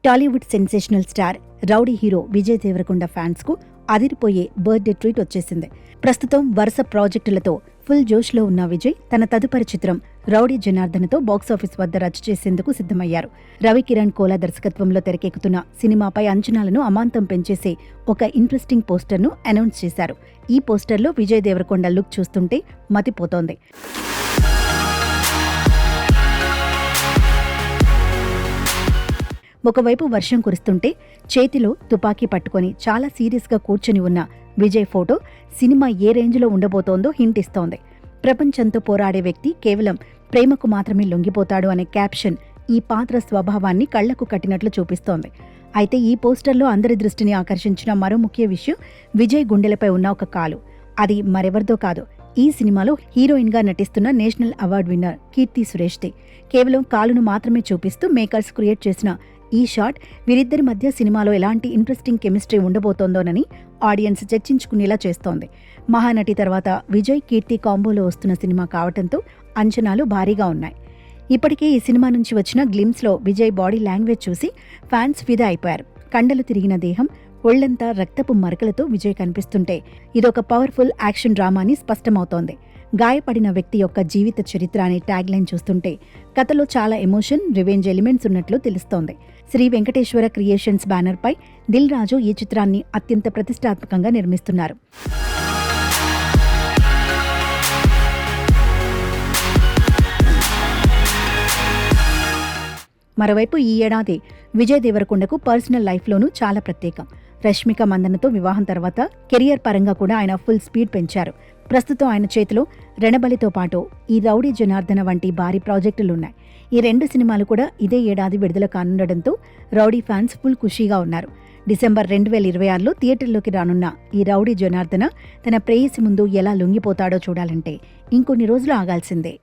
Tollywood sensational star rowdy hero Vijay Devarakonda fans కు అదిరిపోయే birthday treat వచ్చేసింది. ప్రస్తుతం వరుస ప్రాజెక్టులతో ఫుల్ జోష్లో ఉన్న విజయ్ తన తదుపరి చిత్రం రౌడీ జనార్దనతో బాక్సాఫీస్ వద్ద రచ్చ చేసేందుకు సిద్ధమయ్యారు. రవికిరణ్ కోలా దర్శకత్వంలో తెరకెక్కుతున్న సినిమాపై అంచనాలను అమాంతం పెంచేసే ఒక ఇంట్రెస్టింగ్ పోస్టర్ను అనౌన్స్ చేశారు. ఈ పోస్టర్లో విజయ్ దేవరకొండ లుక్ చూస్తుంటే మతిపోతోంది. ఒకవైపు వర్షం కురుస్తుంటే చేతిలో తుపాకీ పట్టుకొని చాలా సీరియస్గా కూర్చుని ఉన్న విజయ్ ఫోటో సినిమా ఏ రేంజ్లో ఉండబోతోందో హింట్ ఇస్తోంది. ప్రపంచంతో పోరాడే వ్యక్తి కేవలం ప్రేమకు మాత్రమే లొంగిపోతాడు అనే క్యాప్షన్ ఈ పాత్ర స్వభావాన్ని కళ్లకు కట్టినట్లు చూపిస్తోంది. అయితే ఈ పోస్టర్లో అందరి దృష్టిని ఆకర్షించిన మరో ముఖ్య విషయం విజయ్ గుండెలపై ఉన్న ఒక కాలు. అది మరెవరిదో కాదు, ఈ సినిమాలో హీరోయిన్గా నటిస్తున్న నేషనల్ అవార్డు విన్నర్ కీర్తి సురేష్ది. కేవలం కాలును మాత్రమే చూపిస్తూ మేకర్స్ క్రియేట్ చేసిన ఈ షాట్ వీరిద్దరి మధ్య సినిమాలో ఎలాంటి ఇంట్రెస్టింగ్ కెమిస్ట్రీ ఉండబోతోందోనని ఆడియన్స్ చర్చించుకునేలా చేస్తోంది. మహానటి తర్వాత విజయ్ కీర్తి కాంబోలో వస్తున్న సినిమా కావడంతో అంచనాలు భారీగా ఉన్నాయి. ఇప్పటికే ఈ సినిమా నుంచి వచ్చిన గ్లిమ్స్లో విజయ్ బాడీ లాంగ్వేజ్ చూసి ఫ్యాన్స్ ఫిదా అయిపోయారు. కండలు తిరిగిన దేహం, ఒళ్లంతా రక్తపు మరకలతో విజయ్ కనిపిస్తుంటే ఇదొక పవర్ఫుల్ యాక్షన్ డ్రామాని స్పష్టమవుతోంది. గాయపడిన వ్యక్తి యొక్క జీవిత చరిత్ర అనే ట్యాగ్ లైన్ చూస్తుంటే కథలో చాలా ఎమోషన్, రివెంజ్ ఎలిమెంట్స్ ఉన్నట్లు తెలుస్తోంది. శ్రీ వెంకటేశ్వర క్రియేషన్స్ బ్యానర్ పై దిల్ రాజు ఈ చిత్రాన్ని అత్యంత ప్రతిష్టాత్మకంగా నిర్మిస్తున్నారు. మరోవైపు ఈ ఏడాది విజయ్ దేవరకొండకు పర్సనల్ లైఫ్లోనూ చాలా ప్రత్యేకం. రష్మిక మందనతో వివాహం తర్వాత కెరియర్ పరంగా కూడా ఆయన ఫుల్ స్పీడ్ పెంచారు. ప్రస్తుతం ఆయన చేతిలో రణబలితో పాటు ఈ రౌడీ జనార్దన వంటి భారీ ప్రాజెక్టులున్నాయి. ఈ రెండు సినిమాలు కూడా ఇదే ఏడాది విడుదల కానుండడంతో రౌడీ ఫ్యాన్స్ ఫుల్ ఖుషీగా ఉన్నారు. డిసెంబర్ 2026లో థియేటర్లోకి రానున్న ఈ రౌడీ జనార్దన తన ప్రేయసి ముందు ఎలా లొంగిపోతాడో చూడాలంటే ఇంకొన్ని రోజులు ఆగాల్సిందే.